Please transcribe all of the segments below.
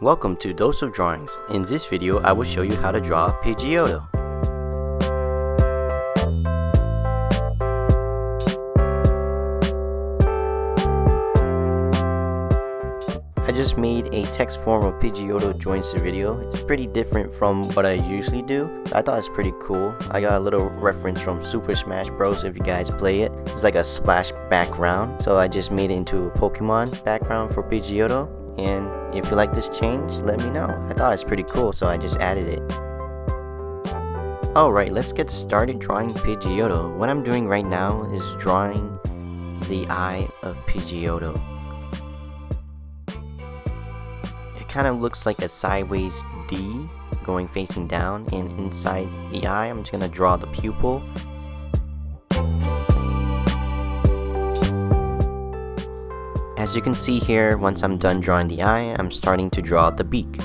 Welcome to Dose of Drawings. In this video, I will show you how to draw Pidgeotto. I just made a text form of Pidgeotto joins the video. It's pretty different from what I usually do. I thought it's pretty cool. I got a little reference from Super Smash Bros. If you guys play it. It's like a splash background. So I just made it into a Pokemon background for Pidgeotto. And if you like this change, let me know. I thought it's pretty cool, so I just added it. Alright, let's get started drawing Pidgeotto. What I'm doing right now is drawing the eye of Pidgeotto. It kind of looks like a sideways D going facing down, and inside the eye I'm just going to draw the pupil. As you can see here, once I'm done drawing the eye, I'm starting to draw the beak.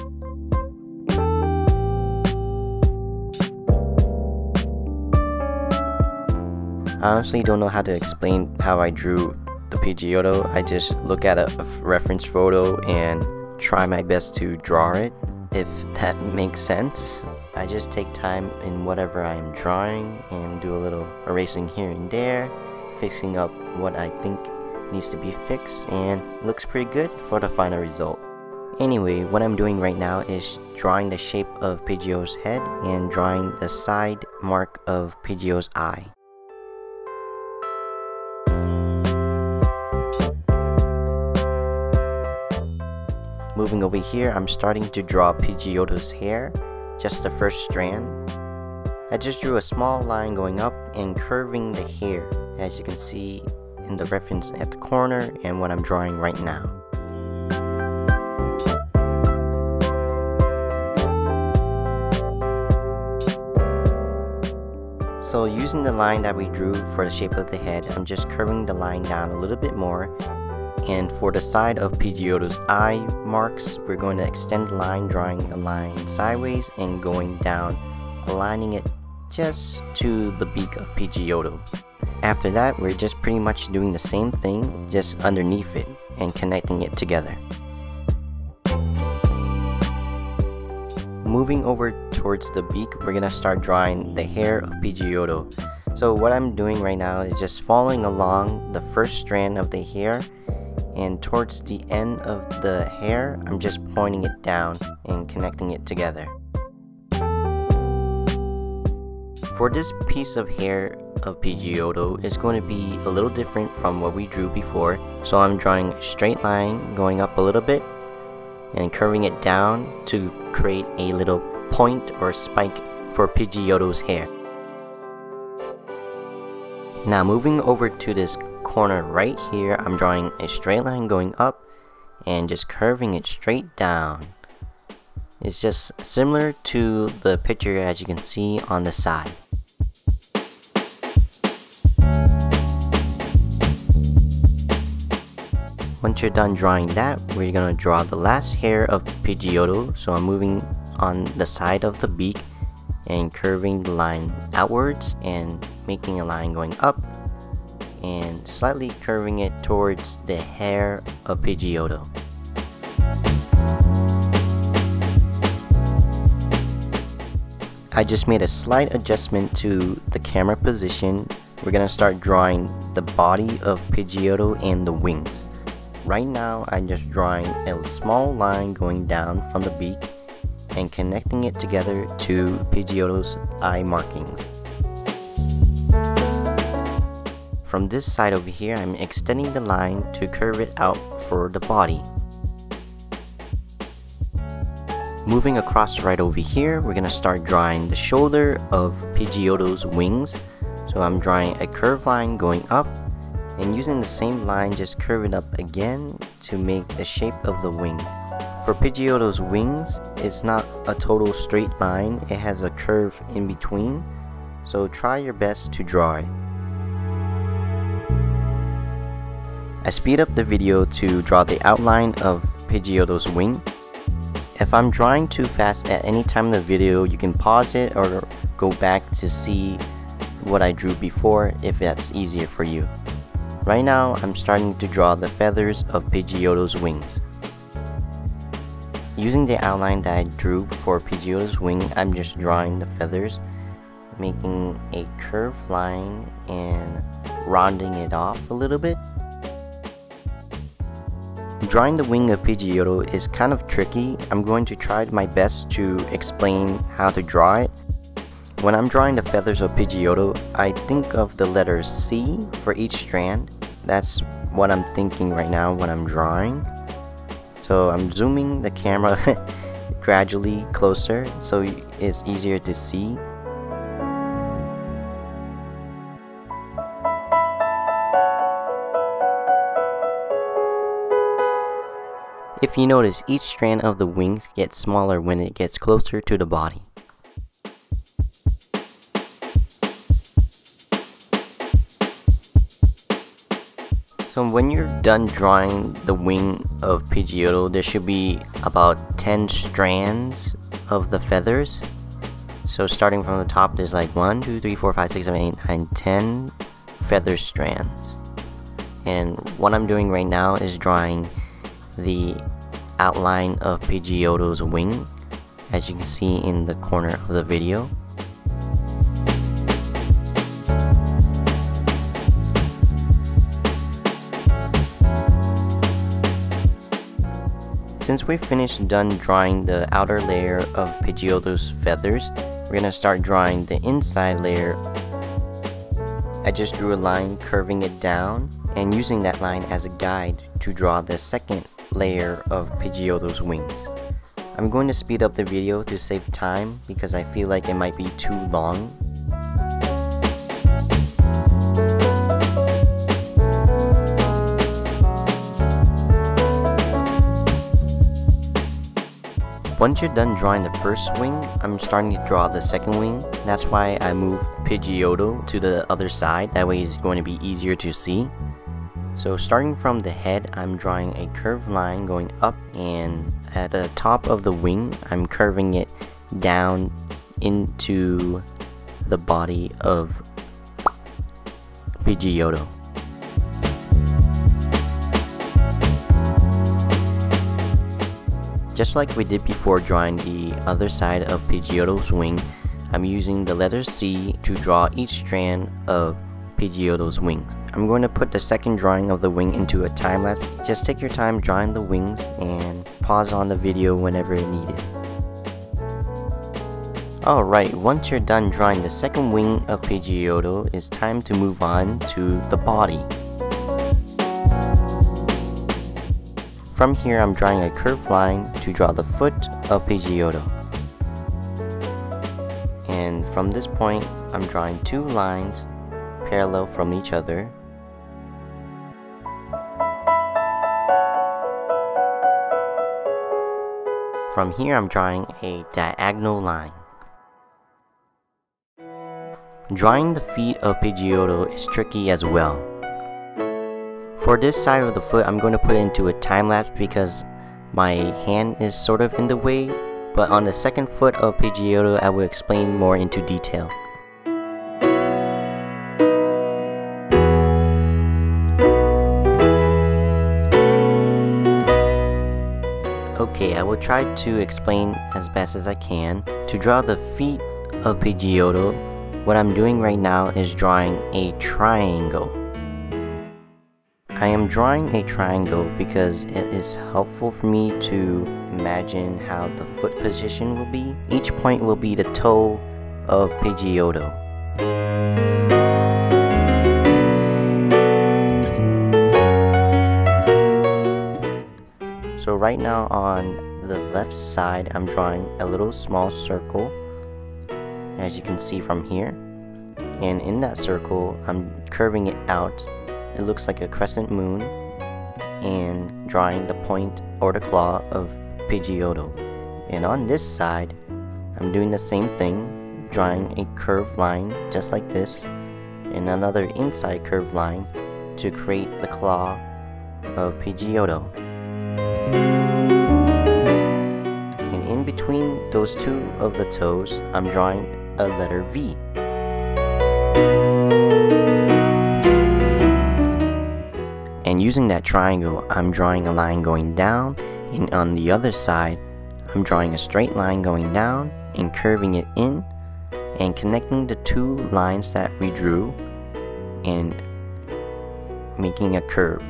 I honestly don't know how to explain how I drew the Pidgeotto. I just look at a reference photo and try my best to draw it, if that makes sense. I just take time in whatever I am drawing and do a little erasing here and there, fixing up what I think needs to be fixed, and looks pretty good for the final result. Anyway, what I'm doing right now is drawing the shape of Pidgeotto's head and drawing the side mark of Pidgeotto's eye. Moving over here, I'm starting to draw Pidgeotto's hair, just the first strand. I just drew a small line going up and curving the hair, as you can see in the reference at the corner and what I'm drawing right now. So using the line that we drew for the shape of the head, I'm just curving the line down a little bit more. And for the side of Pidgeotto's eye marks, we're going to extend the line, drawing a line sideways and going down, aligning it just to the beak of Pidgeotto. After that, we're just pretty much doing the same thing, just underneath it and connecting it together. Moving over towards the beak, we're gonna start drawing the hair of Pidgeotto. So what I'm doing right now is just following along the first strand of the hair, and towards the end of the hair, I'm just pointing it down and connecting it together. For this piece of hair of Pidgeotto, it's going to be a little different from what we drew before. So I'm drawing a straight line going up a little bit and curving it down to create a little point or spike for Pidgeotto's hair. Now moving over to this corner right here, I'm drawing a straight line going up and just curving it straight down. It's just similar to the picture as you can see on the side. Once you're done drawing that, we're gonna draw the last hair of Pidgeotto. So I'm moving on the side of the beak and curving the line outwards and making a line going up and slightly curving it towards the hair of Pidgeotto. I just made a slight adjustment to the camera position. We're gonna start drawing the body of Pidgeotto and the wings. Right now, I'm just drawing a small line going down from the beak and connecting it together to Pidgeotto's eye markings. From this side over here, I'm extending the line to curve it out for the body. Moving across right over here, we're gonna start drawing the shoulder of Pidgeotto's wings. So I'm drawing a curved line going up and using the same line, just curve it up again to make the shape of the wing. For Pidgeotto's wings, it's not a total straight line, it has a curve in between, so try your best to draw it. I speed up the video to draw the outline of Pidgeotto's wing. If I'm drawing too fast at any time in the video, you can pause it or go back to see what I drew before if that's easier for you. Right now, I'm starting to draw the feathers of Pidgeotto's wings. Using the outline that I drew for Pidgeotto's wing, I'm just drawing the feathers, making a curved line and rounding it off a little bit. Drawing the wing of Pidgeotto is kind of tricky. I'm going to try my best to explain how to draw it. When I'm drawing the feathers of Pidgeotto, I think of the letter C for each strand. That's what I'm thinking right now when I'm drawing. So I'm zooming the camera gradually closer so it's easier to see. If you notice, each strand of the wings gets smaller when it gets closer to the body. So when you're done drawing the wing of Pidgeotto, there should be about 10 strands of the feathers. So starting from the top, there's like 1, 2, 3, 4, 5, 6, 7, 8, 9, 10 feather strands. And what I'm doing right now is drawing the outline of Pidgeotto's wing, as you can see in the corner of the video. Since we're done drawing the outer layer of Pidgeotto's feathers, we're gonna start drawing the inside layer. I just drew a line curving it down and using that line as a guide to draw the second layer of Pidgeotto's wings. I'm going to speed up the video to save time because I feel like it might be too long. Once you're done drawing the first wing, I'm starting to draw the second wing. That's why I moved Pidgeotto to the other side, that way it's going to be easier to see. So starting from the head, I'm drawing a curved line going up, and at the top of the wing, I'm curving it down into the body of Pidgeotto. Just like we did before drawing the other side of Pidgeotto's wing, I'm using the letter C to draw each strand of Pidgeotto's wings. I'm going to put the second drawing of the wing into a time lapse. Just take your time drawing the wings and pause on the video whenever needed. Alright, once you're done drawing the second wing of Pidgeotto, it's time to move on to the body. From here, I'm drawing a curved line to draw the foot of Pidgeotto. And from this point, I'm drawing two lines parallel from each other. From here, I'm drawing a diagonal line. Drawing the feet of Pidgeotto is tricky as well. For this side of the foot, I'm going to put it into a time lapse because my hand is sort of in the way, but on the second foot of Pidgeotto, I will explain more into detail. Okay, I will try to explain as best as I can. To draw the feet of Pidgeotto, what I'm doing right now is drawing a triangle. I am drawing a triangle because it is helpful for me to imagine how the foot position will be. Each point will be the toe of Pidgeotto. So right now on the left side, I'm drawing a little small circle, as you can see from here. And in that circle, I'm curving it out. It looks like a crescent moon, and drawing the point or the claw of Pidgeotto. And on this side, I'm doing the same thing, drawing a curved line just like this, and another inside curved line to create the claw of Pidgeotto. And in between those two of the toes, I'm drawing a letter V. And using that triangle, I'm drawing a line going down, and on the other side, I'm drawing a straight line going down and curving it in and connecting the two lines that we drew and making a curve.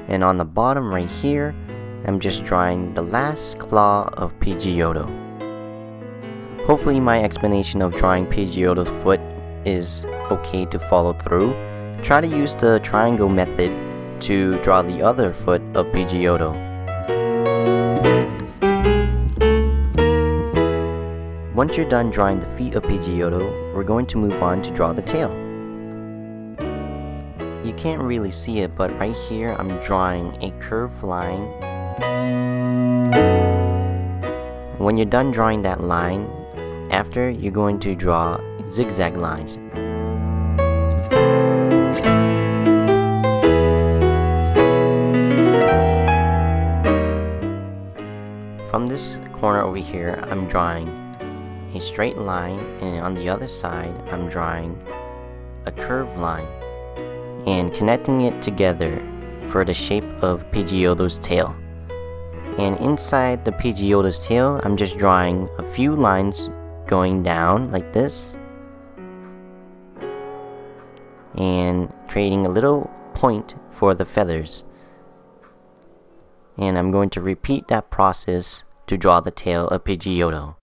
And on the bottom right here, I'm just drawing the last claw of Pidgeotto. Hopefully my explanation of drawing Pidgeotto's foot is okay to follow through. Try to use the triangle method to draw the other foot of Pidgeotto. Once you're done drawing the feet of Pidgeotto, we're going to move on to draw the tail. You can't really see it, but right here I'm drawing a curved line. When you're done drawing that line, after you're going to draw zigzag lines. From this corner over here, I'm drawing a straight line, and on the other side, I'm drawing a curved line and connecting it together for the shape of Pidgeotto's tail. And inside the Pidgeotto's tail, I'm just drawing a few lines going down like this and creating a little point for the feathers. And I'm going to repeat that process to draw the tail of Pidgeotto.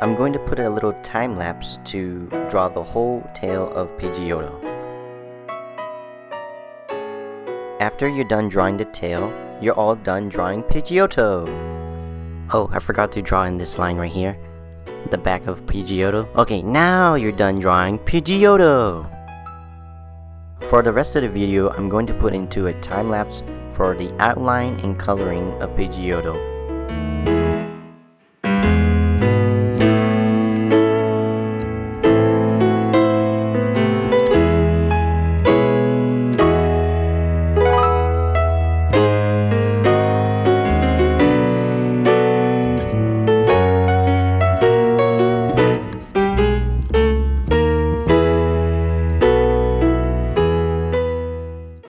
I'm going to put a little time lapse to draw the whole tail of Pidgeotto. After you're done drawing the tail, you're all done drawing Pidgeotto. Oh, I forgot to draw in this line right here, the back of Pidgeotto. Okay, now you're done drawing Pidgeotto. For the rest of the video, I'm going to put into a time lapse for the outline and coloring of Pidgeotto.